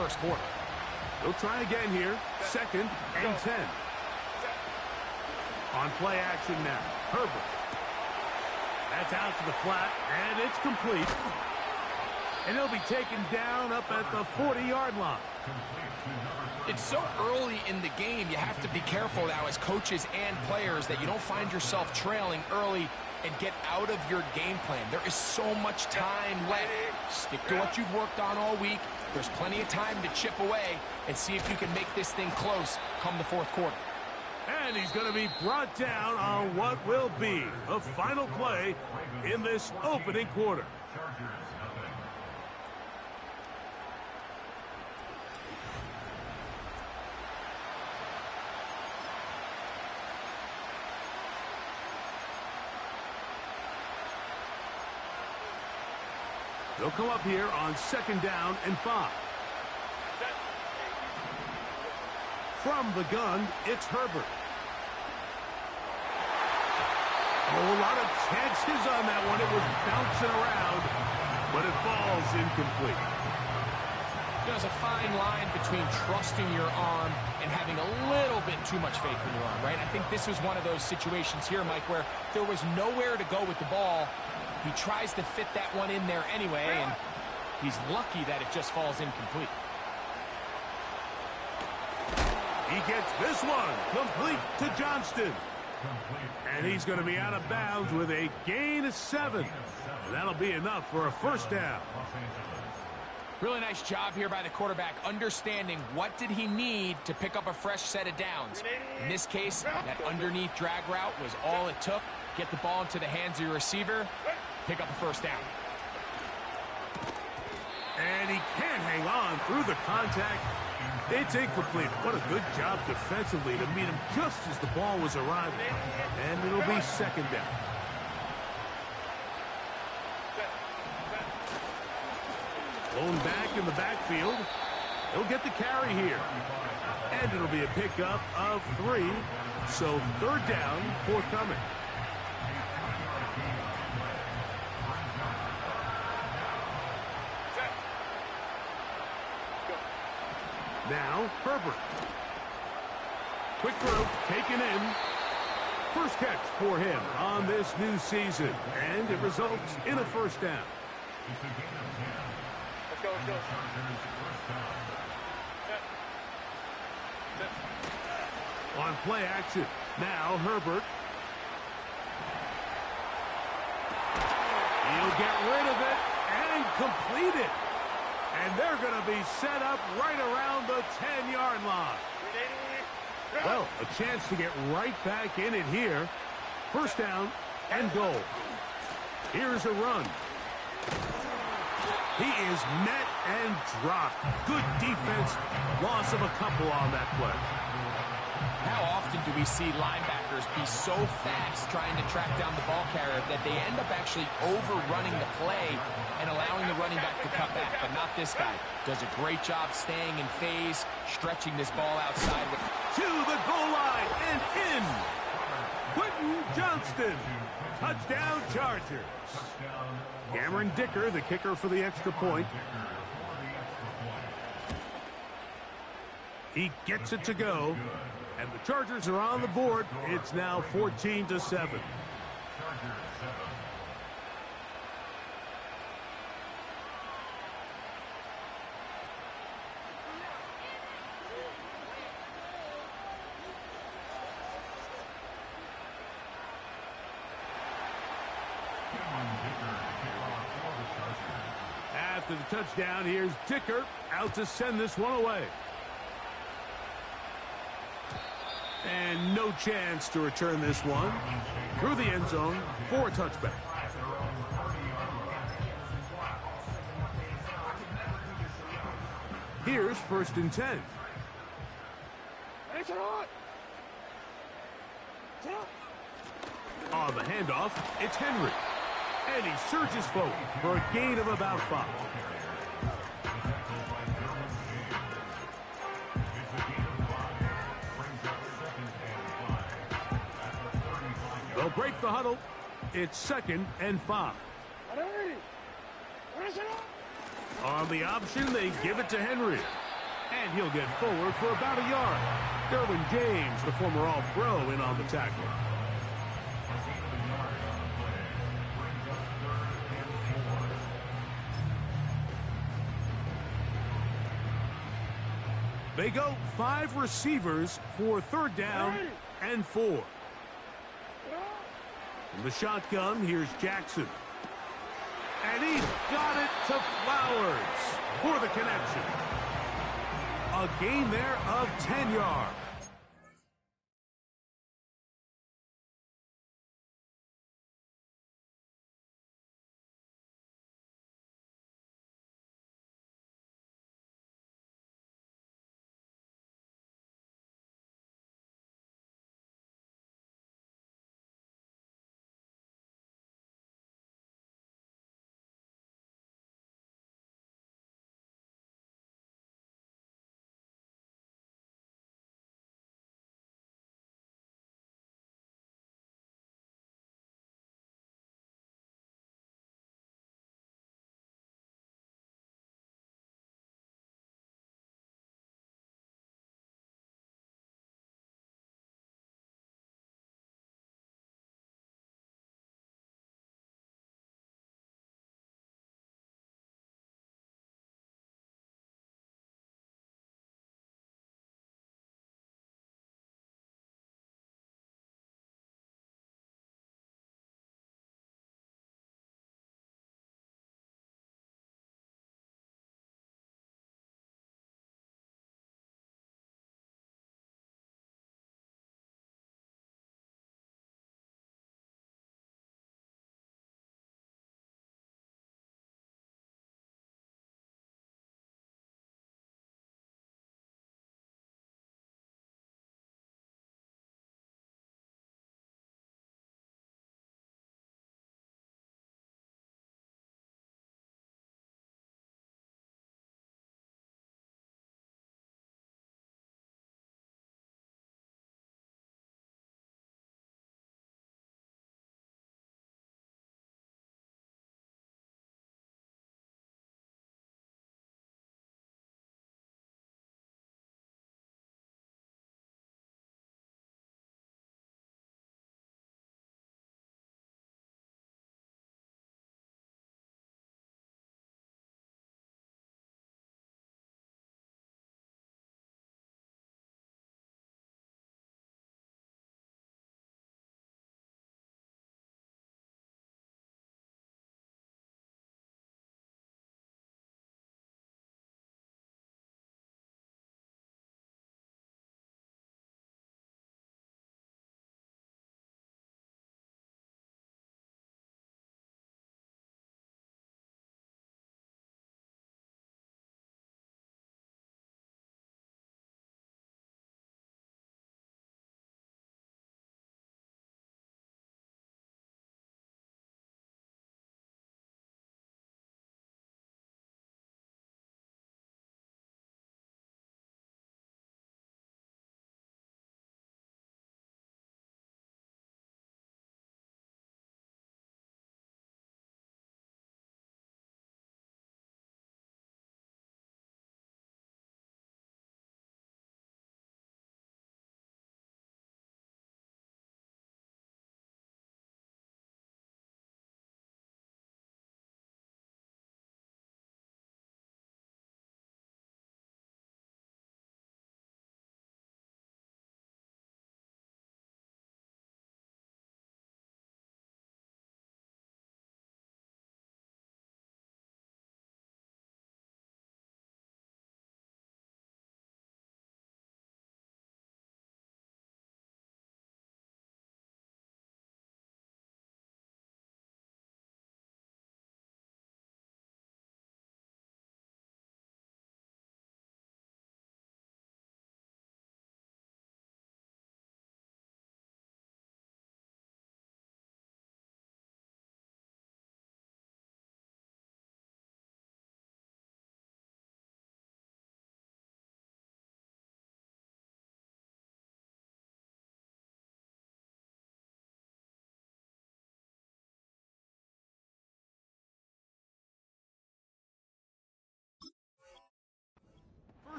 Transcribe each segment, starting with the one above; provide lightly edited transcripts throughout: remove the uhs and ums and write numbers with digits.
first quarter. He'll try again here. 2nd and 10. On play action now. Herbert. That's out to the flat, and it's complete. And he'll be taken down up at the 40-yard line. It's so early in the game, you have to be careful now as coaches and players that you don't find yourself trailing early and get out of your game plan. There is so much time left. Stick to what you've worked on all week. There's plenty of time to chip away and see if you can make this thing close come the fourth quarter. And he's going to be brought down on what will be the final play in this opening quarter. They'll come up here on 2nd down and 5. From the gun, it's Herbert. Oh, a lot of chances on that one. It was bouncing around, but it falls incomplete. There's a fine line between trusting your arm and having a little bit too much faith in your arm, right? I think this was one of those situations here, Mike, where there was nowhere to go with the ball. He tries to fit that one in there anyway, and he's lucky that it just falls incomplete. He gets this one complete to Johnston. And he's going to be out of bounds with a gain of 7. And that'll be enough for a first down. Really nice job here by the quarterback, understanding what did he need to pick up a fresh set of downs. In this case, that underneath drag route was all it took. Get the ball into the hands of your receiver, pick up a first down. And he can't hang on through the contact. It's incomplete. What a good job defensively to meet him just as the ball was arriving. And it'll be 2nd down. Blown back in the backfield. He'll get the carry here. And it'll be a pickup of 3. So 3rd down, forthcoming. Now, Herbert. Quick throw, taken in. First catch for him on this new season. And it results in a first down. Let's go, let's go. On play action. Now, Herbert. He'll get rid of it and complete it. And they're going to be set up right around the 10-yard line. Well, a chance to get right back in it here. First down and goal. Here's a run. He is met and dropped. Good defense. Loss of a couple on that play. How often do we see linebackers be so fast trying to track down the ball carrier that they end up actually overrunning the play and allowing the running back to cut back? But not this guy. Does a great job staying in phase, stretching this ball outside. To the goal line and in. Quentin Johnston. Touchdown Chargers. Cameron Dicker, the kicker for the extra point. He gets it to go. And the Chargers are on the board. It's now 14-7. After the touchdown, here's Dicker out to send this one away. And no chance to return this one through the end zone for a touchback. Here's 1st and 10. On the handoff, it's Henry. And he surges forward for a gain of about 5. They'll break the huddle. It's 2nd and 5. On the option, they give it to Henry. And he'll get forward for about a yard. Derwin James, the former All-Pro, in on the tackle. They go 5 receivers for 3rd down and 4. In the shotgun, here's Jackson. And he's got it to Flowers for the connection. A gain there of 10 yards.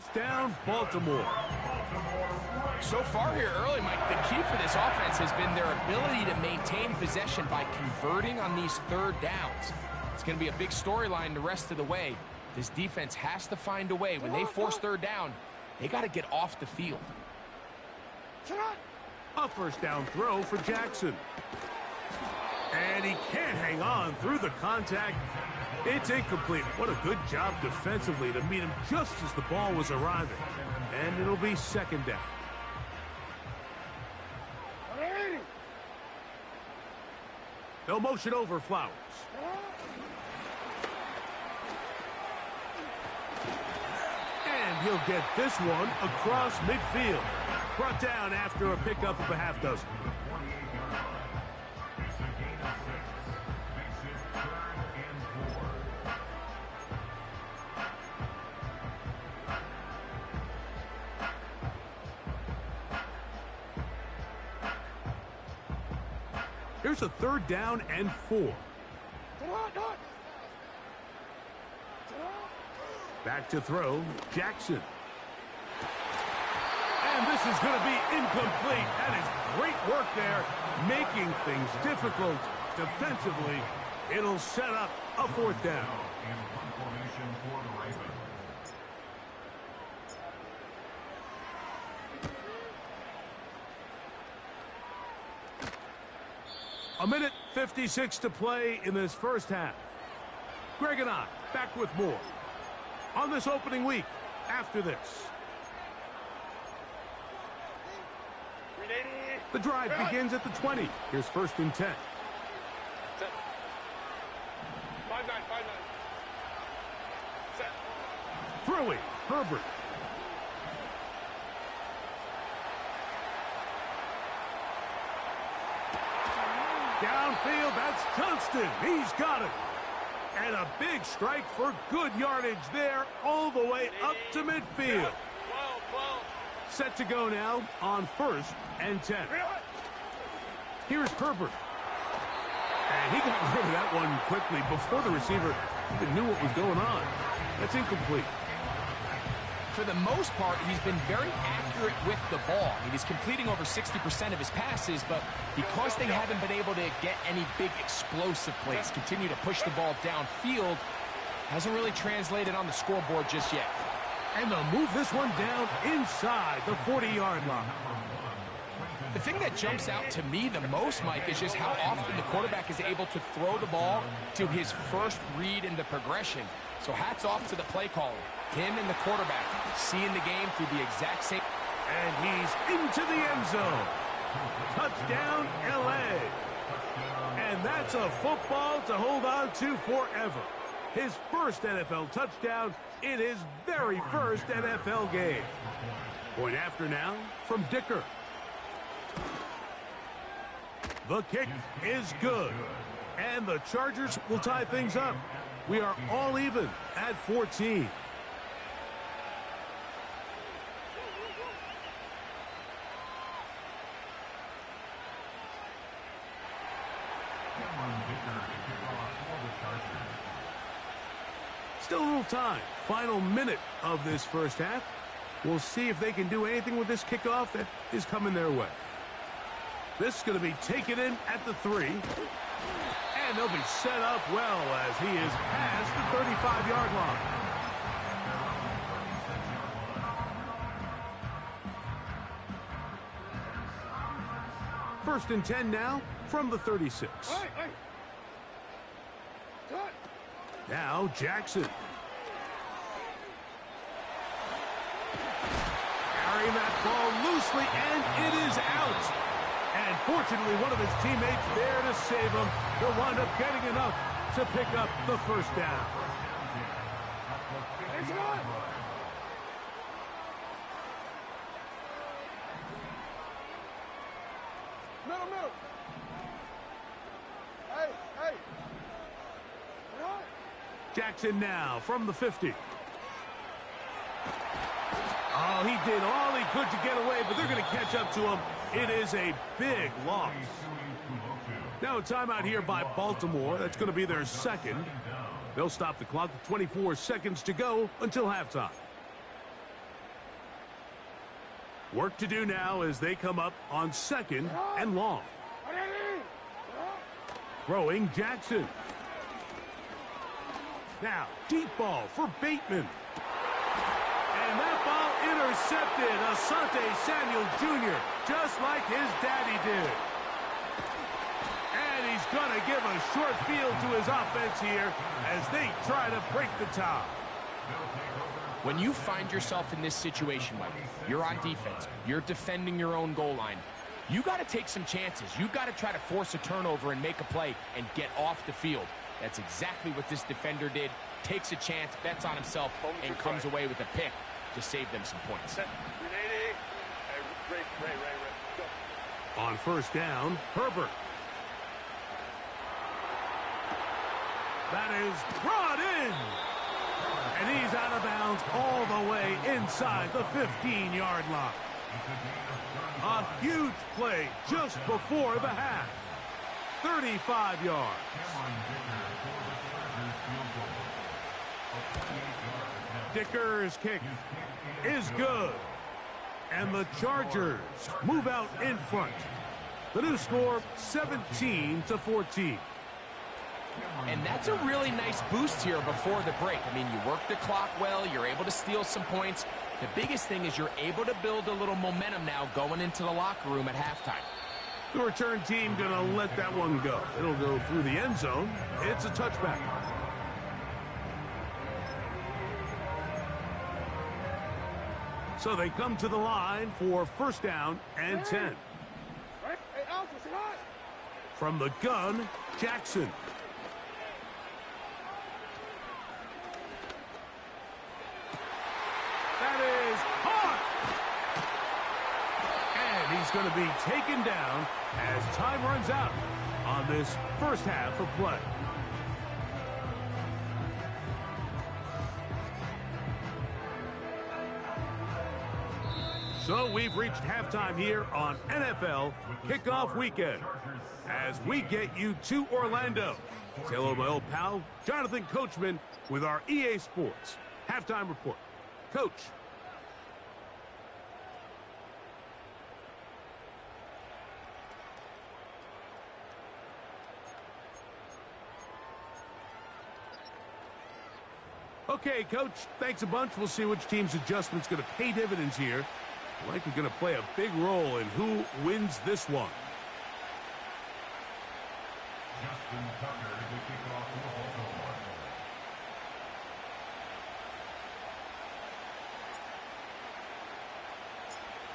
First down, Baltimore. So far here early, Mike, the key for this offense has been their ability to maintain possession by converting on these third downs. It's going to be a big storyline the rest of the way. This defense has to find a way. When they force third down, they got to get off the field. A first down throw for Jackson. And he can't hang on through the contact. It's incomplete. What a good job defensively to meet him just as the ball was arriving. And it'll be second down. They'll motion over Flowers. And he'll get this one across midfield. Brought down after a pickup of a half dozen. Here's a third down and 4. Back to throw, Jackson. And this is going to be incomplete. That is great work there, making things difficult defensively. It'll set up a fourth down. A minute 56 to play in this first half. Greg and I back with more on this opening week after this. The drive begins at the 20. Here's first and 10. 5-9. Set. Throwing, Herbert. Downfield, that's Johnston. He's got it. And a big strike for good yardage there all the way up to midfield. 12. Set to go now on first and 10. Here's Herbert. And he got rid of that one quickly before the receiver even knew what was going on. That's incomplete. For the most part, he's been very accurate with the ball. I mean, he's completing over 60% of his passes, but because they haven't been able to get any big explosive plays, continue to push the ball downfield, hasn't really translated on the scoreboard just yet. And they'll move this one down inside the 40-yard line. The thing that jumps out to me the most, Mike, is just how often the quarterback is able to throw the ball to his first read in the progression. So hats off to the play caller. Him and the quarterback seeing the game through the exact same. And he's into the end zone. Touchdown, L.A. And that's a football to hold on to forever. His first NFL touchdown in his very first NFL game. Point after now from Dicker. The kick is good. And the Chargers will tie things up. We are all even at 14. Still a little time. Final minute of this first half. We'll see if they can do anything with this kickoff that is coming their way. This is going to be taken in at the 3. And they'll be set up well as he is past the 35-yard line. First and 10 now from the 36. Now Jackson. Carrying that ball loosely, and it is out. And fortunately, one of his teammates there to save him. He'll wind up getting enough to pick up the first down. Middle. Hey. Jackson now from the 50. Oh, he did all he could to get away, but they're going to catch up to him. It is a big loss. Now a timeout here by Baltimore. That's going to be their second. They'll stop the clock with 24 seconds to go until halftime. Work to do now as they come up on 2nd and long. Throwing Jackson. Now, deep ball for Bateman. And that ball intercepted. Asante Samuel Jr., just like his daddy did. And he's going to give a short field to his offense here as they try to break the tie. When you find yourself in this situation, Mike, you're on defense, you're defending your own goal line, you got to take some chances. You got to try to force a turnover and make a play and get off the field. That's exactly what this defender did. Takes a chance, bets on himself, and comes away with a pick to save them some points. On 1st down, Herbert. That is brought in. And he's out of bounds all the way inside the 15-yard line. A huge play just before the half. 35 yards. Dicker's kick is good. And the Chargers move out in front. The new score, 17-14. And that's a really nice boost here before the break. I mean, you work the clock well, you're able to steal some points. The biggest thing is you're able to build a little momentum now going into the locker room at halftime. The return team going to let that one go. It'll go through the end zone. It's a touchback. So they come to the line for 1st down and 10. From the gun, Jackson. That is hot. And he's going to be taken down as time runs out on this 1st half of play. So we've reached halftime here on NFL Kickoff Weekend as we get you to Orlando. Say hello to my old pal, Jonathan Coachman, with our EA Sports Halftime Report. Coach. Okay, Coach, thanks a bunch. We'll see which team's adjustment's going to pay dividends here. Likely going to play a big role in who wins this one. Justin Tucker to kick off the Baltimore.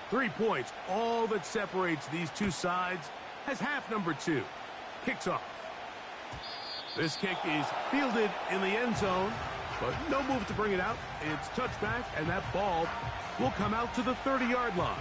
3 points, all that separates these two sides, as half number 2 kicks off. This kick is fielded in the end zone, but no move to bring it out. It's touchback, and that ball will come out to the 30-yard line.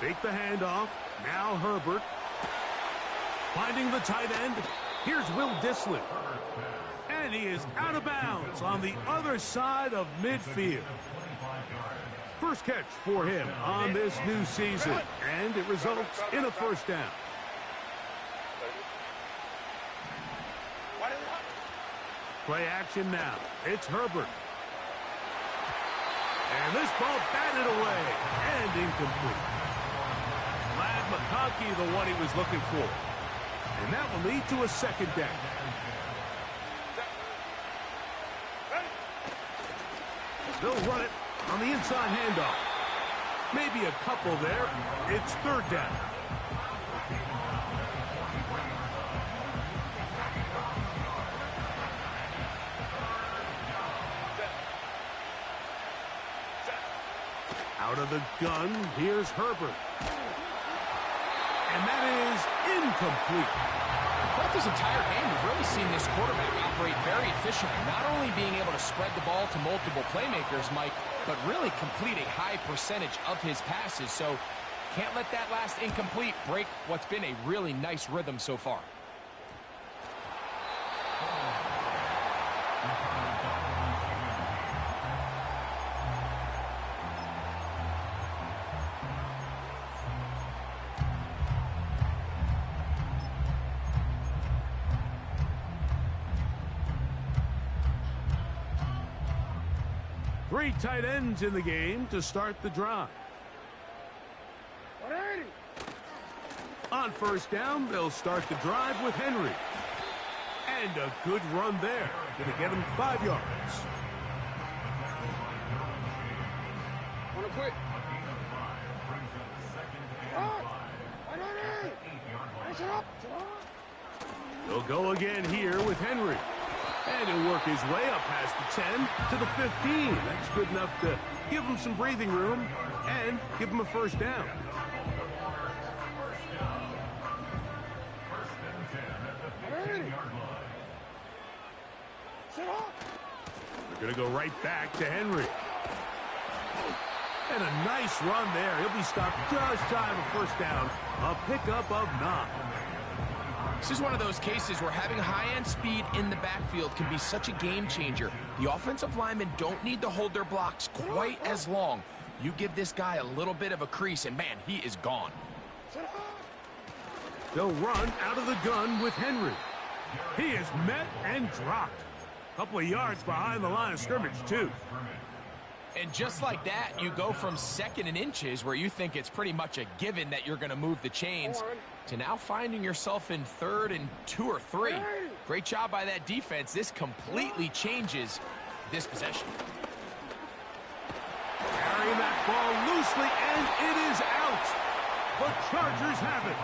Fake the handoff. Now Herbert. Finding the tight end. Here's Will Disley. And he is out of bounds on the other side of midfield. First catch for him on this new season. And it results in a first down. Play action now. It's Herbert. And this ball batted away and incomplete. Lad McConkey, the one he was looking for. And that will lead to a second down. They'll run it on the inside handoff. Maybe a couple there. It's third down. Out of the gun, here's Herbert. And that is incomplete. Throughout this entire game, we've really seen this quarterback operate very efficiently, not only being able to spread the ball to multiple playmakers, Mike, but really complete a high percentage of his passes. So can't let that last incomplete break what's been a really nice rhythm so far. Three tight ends in the game to start the drive. 180. On first down, they'll start the drive with Henry. And a good run there. Going to get him 5 yards. Want to quit? He'll go again here with Henry. And he'll work his way up past the 10 to the 15. That's good enough to give him some breathing room and give him a first down. They're going to go right back to Henry. And a nice run there. He'll be stopped just shy of a first down. A pickup of 9. This is one of those cases where having high-end speed in the backfield can be such a game changer. The offensive linemen don't need to hold their blocks quite as long. You give this guy a little bit of a crease, and man, he is gone. They'll run out of the gun with Henry. He is met and dropped. A couple of yards behind the line of scrimmage, too. And just like that, you go from 2nd and inches, where you think it's pretty much a given that you're going to move the chains, to now finding yourself in 3rd and 2 or 3. Great job by that defense. This completely changes this possession. Carrying that ball loosely, and it is out. The Chargers have it.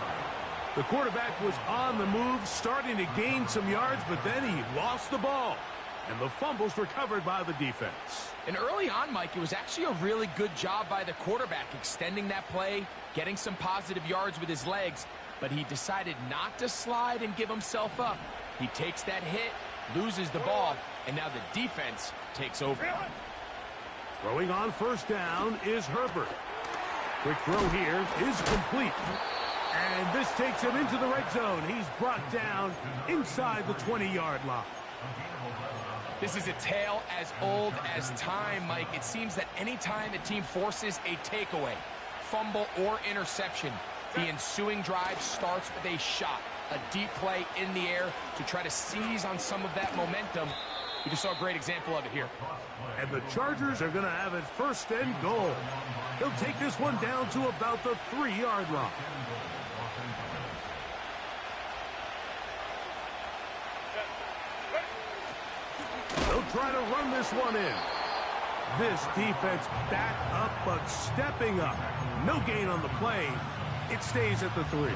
The quarterback was on the move, starting to gain some yards, but then he lost the ball. And the fumble's recovered by the defense. And early on, Mike, it was actually a really good job by the quarterback, extending that play, getting some positive yards with his legs, but he decided not to slide and give himself up. He takes that hit, loses the ball, and now the defense takes over. Throwing on first down is Herbert. Quick throw here is complete. And this takes him into the red zone. He's brought down inside the 20-yard line. This is a tale as old as time, Mike. It seems that any time a team forces a takeaway, fumble, or interception, the ensuing drive starts with a shot, a deep play in the air to try to seize on some of that momentum. We just saw a great example of it here. And the Chargers are going to have it 1st and goal. They'll take this one down to about the 3-yard line. They'll try to run this one in. This defense back up, but stepping up. No gain on the play. It stays at the 3.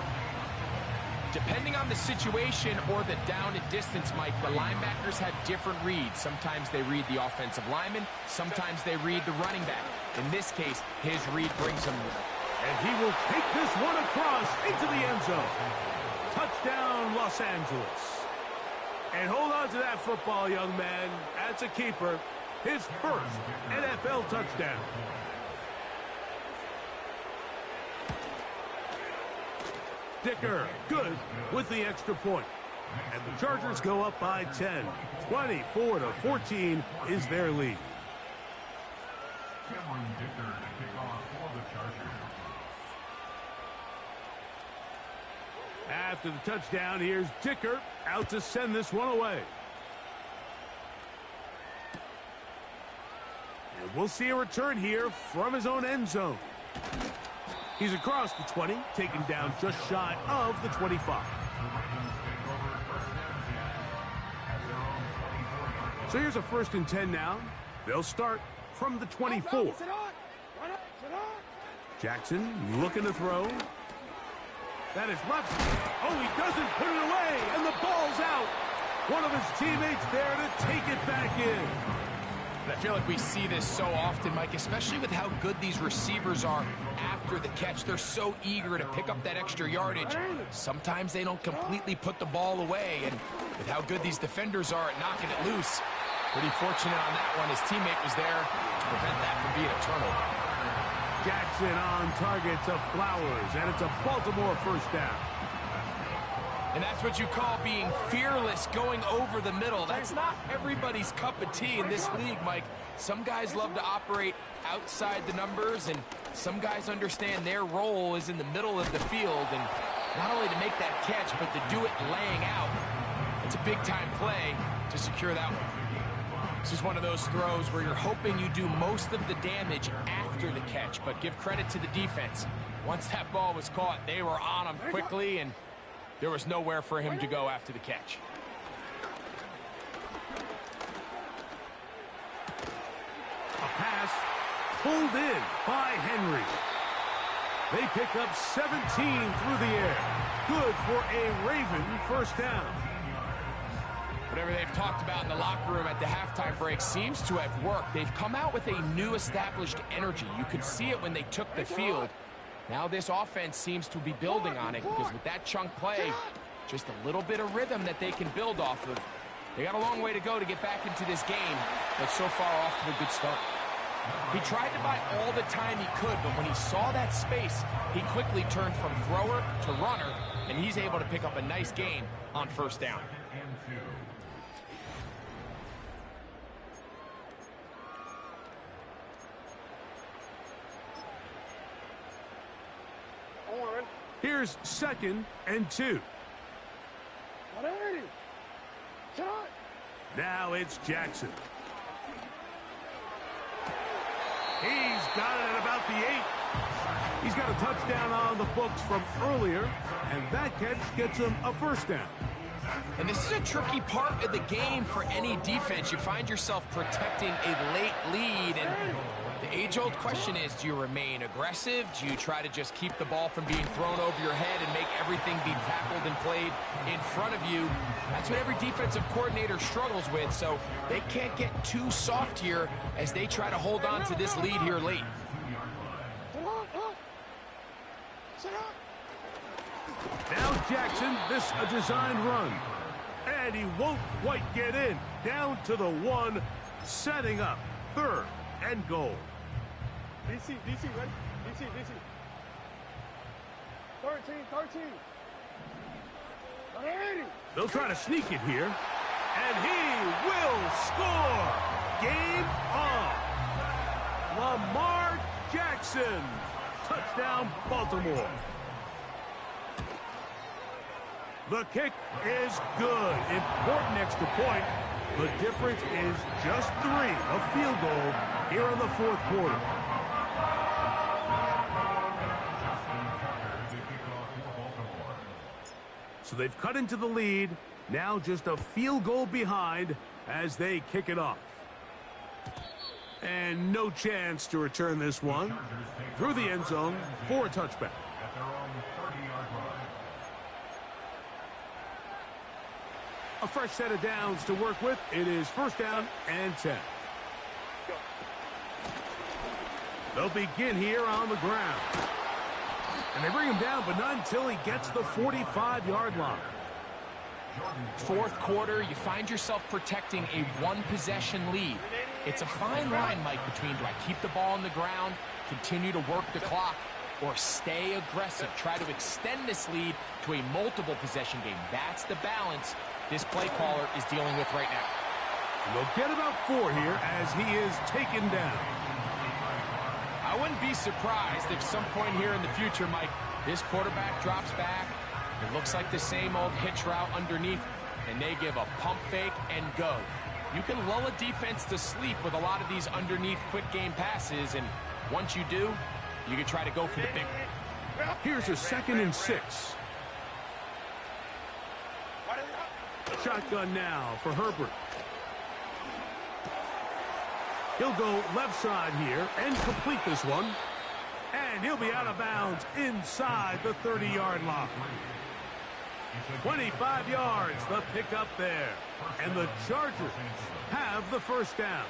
Depending on the situation or the down and distance, Mike, the linebackers have different reads. Sometimes they read the offensive lineman. Sometimes they read the running back. In this case, his read brings him. And he will take this one across into the end zone. Touchdown, Los Angeles. And hold on to that football, young man. That's a keeper. His first NFL touchdown. Dicker, good with the extra point. And the Chargers go up by 10. 24-14 is their lead. After the touchdown, here's Dicker out to send this one away. And we'll see a return here from his own end zone. He's across the 20, taken down just shy of the 25. So here's a 1st and 10 now. They'll start from the 24. Jackson looking to throw. That is left. Oh, he doesn't put it away, and the ball's out. One of his teammates there to take it back in. And I feel like we see this so often, Mike, especially with how good these receivers are after the catch. They're so eager to pick up that extra yardage. Sometimes they don't completely put the ball away, and with how good these defenders are at knocking it loose, pretty fortunate on that one. His teammate was there to prevent that from being a turnover. Jackson on target to Flowers, and it's a Baltimore first down. And that's what you call being fearless, going over the middle. That's not everybody's cup of tea in this league, Mike. Some guys love to operate outside the numbers, and some guys understand their role is in the middle of the field, and not only to make that catch, but to do it laying out. It's a big-time play to secure that one. This is one of those throws where you're hoping you do most of the damage after the catch, but give credit to the defense. Once that ball was caught, they were on him quickly, and there was nowhere for him to go after the catch. A pass pulled in by Henry. They pick up 17 through the air. Good for a Raven first down. Whatever they've talked about in the locker room at the halftime break seems to have worked. They've come out with a new established energy. You could see it when they took the field. Now this offense seems to be building on it because with that chunk play, just a little bit of rhythm that they can build off of. They got a long way to go to get back into this game, but so far off to a good start. He tried to buy all the time he could, but when he saw that space, he quickly turned from thrower to runner, and he's able to pick up a nice gain on first down. Here's 2nd and 2. Now it's Jackson. He's got it at about the 8. He's got a touchdown on the books from earlier, and that catch gets him a first down. And this is a tricky part of the game for any defense. You find yourself protecting a late lead, and the age-old question is, do you remain aggressive? Do you try to just keep the ball from being thrown over your head and make everything be tackled and played in front of you? That's what every defensive coordinator struggles with, so they can't get too soft here as they try to hold on to this lead here late. Now Jackson, this a designed run. And he won't quite get in. Down to the 1, setting up 3rd and goal. DC, ready? DC. 13. They'll try to sneak it here. And he will score. Game on. Lamar Jackson. Touchdown, Baltimore. The kick is good. Important extra point. The difference is just 3, a field goal here in the 4th quarter. So they've cut into the lead. Now just a field goal behind as they kick it off. And no chance to return this one through the end zone for a touchback. A fresh set of downs to work with. It is first down and 10. They'll begin here on the ground. And they bring him down, but not until he gets the 45-yard line. 4th quarter, you find yourself protecting a one-possession lead. It's a fine line, Mike, between do I keep the ball on the ground, continue to work the clock, or stay aggressive, try to extend this lead to a multiple possession game. That's the balance this play caller is dealing with right now. And they'll get about 4 here as he is taken down. I wouldn't be surprised if some point here in the future, Mike, this quarterback drops back. It looks like the same old hitch route underneath, and they give a pump fake and go. You can lull a defense to sleep with a lot of these underneath quick game passes, and once you do, you can try to go for the big one. Here's a 2nd and 6. Shotgun now for Herbert. He'll go left side here and complete this one. And he'll be out of bounds inside the 30-yard line. 25 yards, the pickup there. And the Chargers have the first down.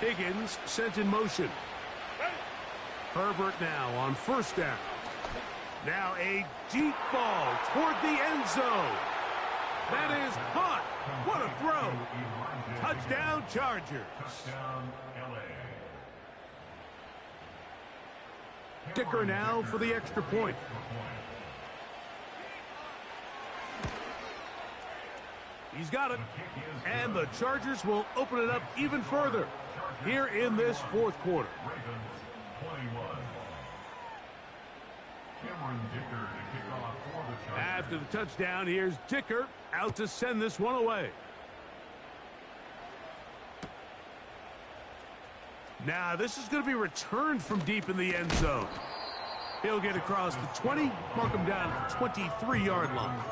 Higgins sent in motion. Herbert now on first down. Now a deep ball toward the end zone. That is hot. What a throw. Touchdown, Chargers. Kicker now for the extra point. He's got it. And the Chargers will open it up even further here in this 4th quarter. After the touchdown, here's Dicker out to send this one away. Now, this is going to be returned from deep in the end zone. He'll get across the 20, mark him down at the 23-yard line.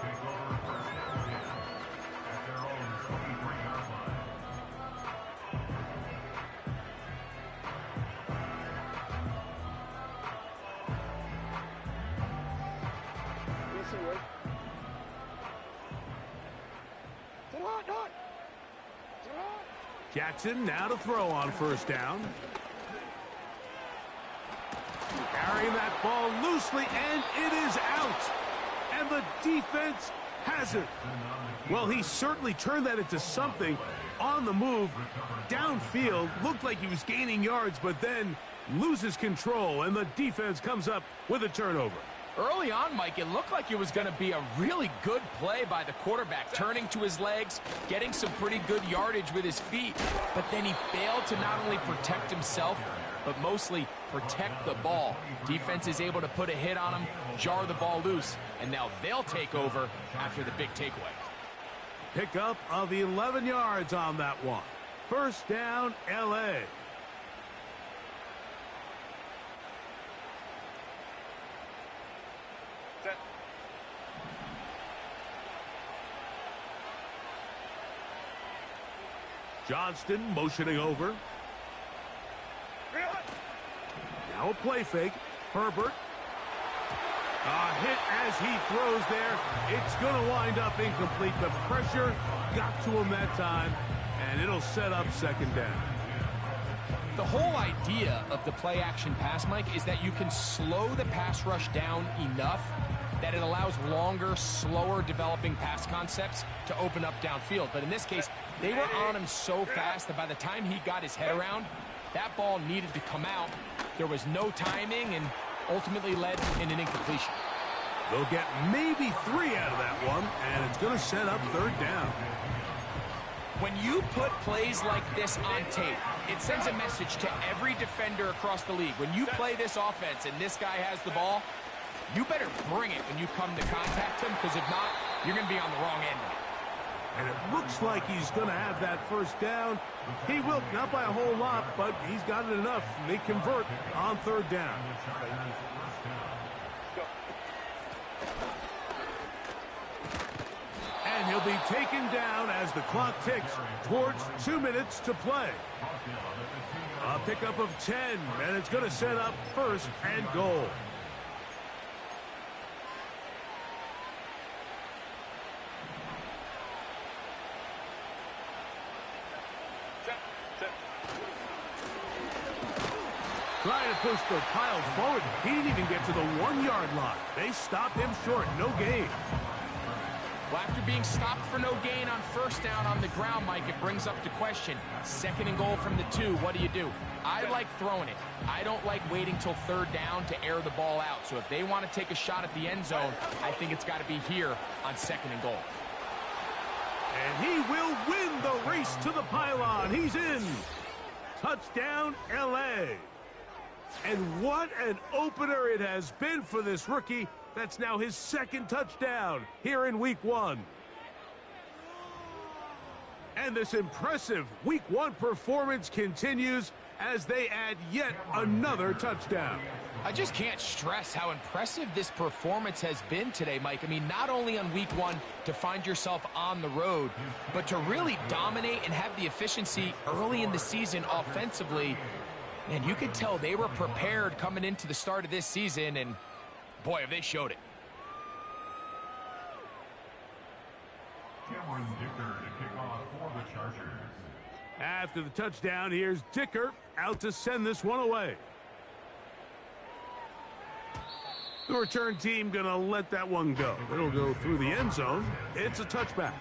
Jackson now to throw on first down. Carrying that ball loosely, and it is out. And the defense has it. Well, he certainly turned that into something on the move. Downfield, looked like he was gaining yards, but then loses control, and the defense comes up with a turnover. Early on, Mike, it looked like it was going to be a really good play by the quarterback, turning to his legs, getting some pretty good yardage with his feet. But then he failed to not only protect himself, but mostly protect the ball. Defense is able to put a hit on him, jar the ball loose, and now they'll take over after the big takeaway. Pickup of 11 yards on that one. First down, L.A. Johnston motioning over. Now a play fake. Herbert. A hit as he throws there. It's going to wind up incomplete. The pressure got to him that time, and it'll set up second down. The whole idea of the play-action pass, Mike, is that you can slow the pass rush down enough that it allows longer, slower developing pass concepts to open up downfield. But in this case, they were on him so fast that by the time he got his head around, that ball needed to come out. There was no timing and ultimately led in an incompletion. They'll get maybe 3 out of that one, and it's going to set up third down. When you put plays like this on tape, it sends a message to every defender across the league. When you play this offense and this guy has the ball, you better bring it when you come to contact him, because if not, you're going to be on the wrong end of it. And it looks like he's going to have that first down. He will, not by a whole lot, but he's got it enough. They convert on third down. And he'll be taken down as the clock ticks towards 2 minutes to play. A pickup of 10, and it's going to set up first and goal. Trying to push the pile forward. He didn't even get to the 1-yard line. They stopped him short. No gain. Well, after being stopped for no gain on first down on the ground, Mike, it brings up the question. Second and goal from the 2, what do? I like throwing it. I don't like waiting till third down to air the ball out. So if they want to take a shot at the end zone, I think it's got to be here on second and goal. And he will win the race to the pylon. He's in. Touchdown, L.A. And what an opener it has been for this rookie. That's now his second touchdown here in Week 1. And this impressive Week 1 performance continues as they add yet another touchdown. I just can't stress how impressive this performance has been today, Mike. I mean, not only on Week 1 to find yourself on the road, but to really dominate and have the efficiency early in the season offensively. And you could tell they were prepared coming into the start of this season, and boy, have they showed it. After the touchdown, here's Dicker out to send this one away. The return team going to let that one go. It'll go through the end zone. It's a touchback.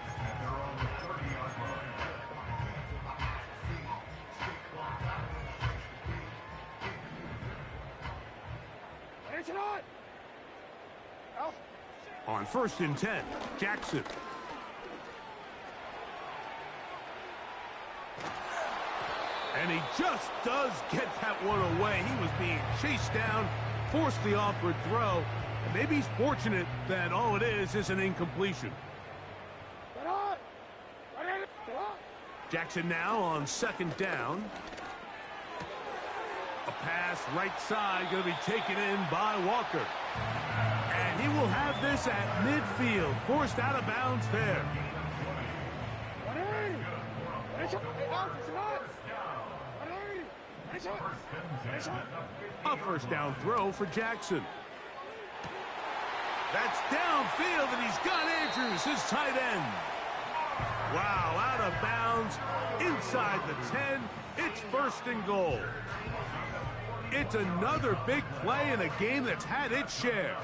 On first and 10, Jackson. And he just does get that one away. He was being chased down, forced the awkward throw, and Maybe he's fortunate that all it is an incompletion. Jackson now on second down. A pass right side going to be taken in by Walker. And he will have this at midfield, forced out of bounds there. A first down throw for Jackson. That's downfield, and he's got Andrews, his tight end. Wow, out of bounds, inside the 10. It's first and goal. It's another big play in a game that's had its share.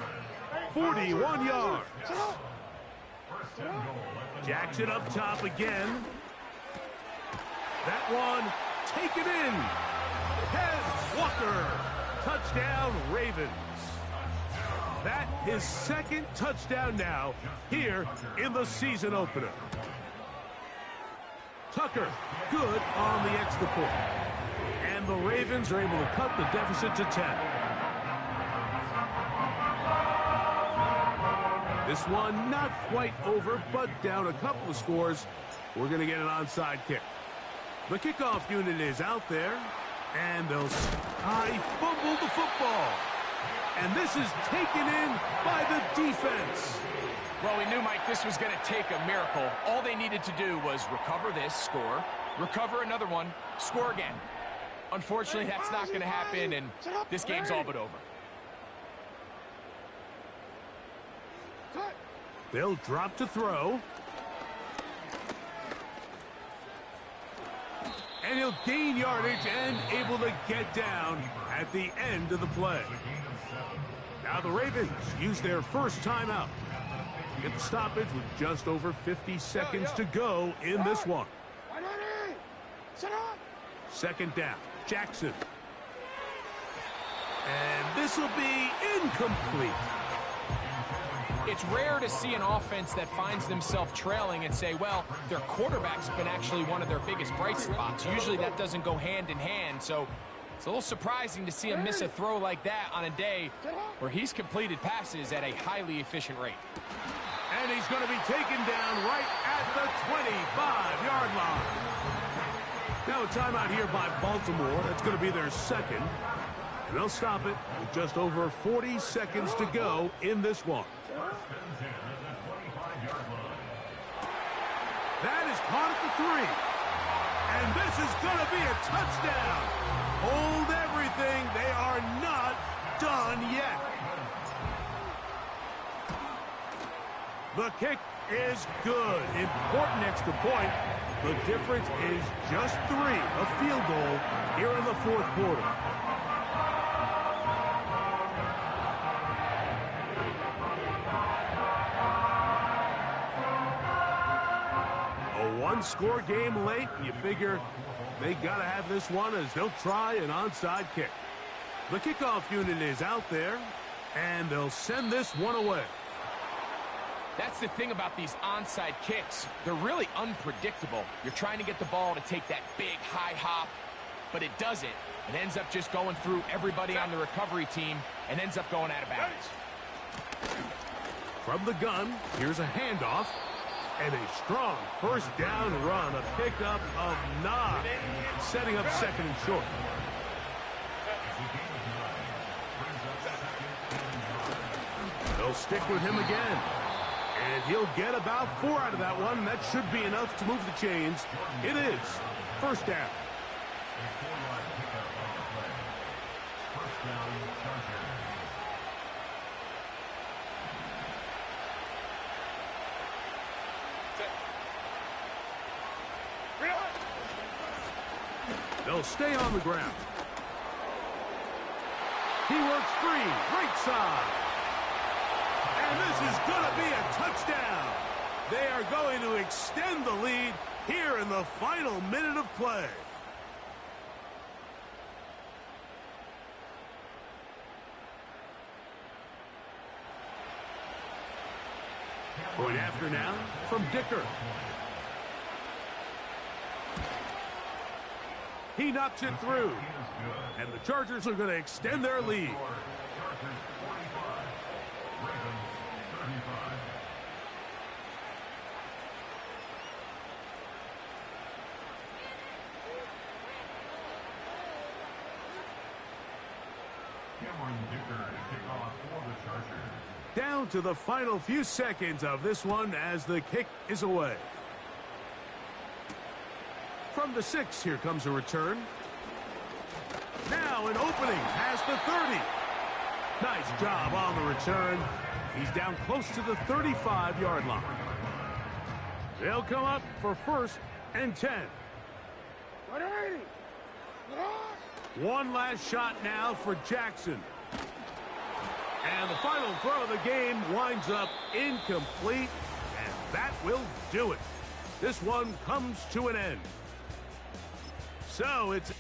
41 yards. Jackson up top again. That one taken in. Heads Walker. Touchdown Ravens. That his second touchdown now here in the season opener. Tucker good on the extra point. And the Ravens are able to cut the deficit to 10. This one not quite over, but down a couple of scores. We're going to get an onside kick. The kickoff unit is out there, and they'll fumble the football. And this is taken in by the defense. Well, we knew, Mike, this was going to take a miracle. All they needed to do was recover this, score, recover another one, score again. Unfortunately, that's not going to happen, and this game's all but over. They'll drop to throw. And he'll gain yardage and able to get down at the end of the play. Now the Ravens use their first timeout. Get the stoppage with just over 50 seconds to go in this one. Second down, Jackson. And this will be incomplete. It's rare to see an offense that finds themselves trailing and say, well, their quarterback's been actually one of their biggest bright spots. Usually that doesn't go hand in hand, so it's a little surprising to see him miss a throw like that on a day where he's completed passes at a highly efficient rate. And he's going to be taken down right at the 25-yard line. Now a timeout here by Baltimore. That's going to be their second. And they'll stop it with just over 40 seconds to go in this one. That is caught at the 3. And this is going to be a touchdown. Hold everything. They are not done yet. The kick is good. Important extra point. The difference is just 3. A field goal here in the fourth quarter. A one-score game late, and you figure they got to have this one as they'll try an onside kick. The kickoff unit is out there, and they'll send this one away. That's the thing about these onside kicks. They're really unpredictable. You're trying to get the ball to take that big high hop, but it doesn't. It ends up just going through everybody on the recovery team and ends up going out of bounds. From the gun, here's a handoff and a strong first down run. A pickup of 9, setting up second and short. They'll stick with him again. And he'll get about 4 out of that one. That should be enough to move the chains. It is first down. They'll stay on the ground. He works free, right side. And this is going to be a touchdown. They are going to extend the lead here in the final minute of play. Point after now from Dicker. He knocks it through. And the Chargers are going to extend their lead. Down to the final few seconds of this one as the kick is away. From the 6, here comes a return. Now an opening past the 30. Nice job on the return. He's down close to the 35-yard line. They'll come up for 1st and 10. One last shot now for Jackson. And the final throw of the game winds up incomplete, and that will do it. This one comes to an end. So it's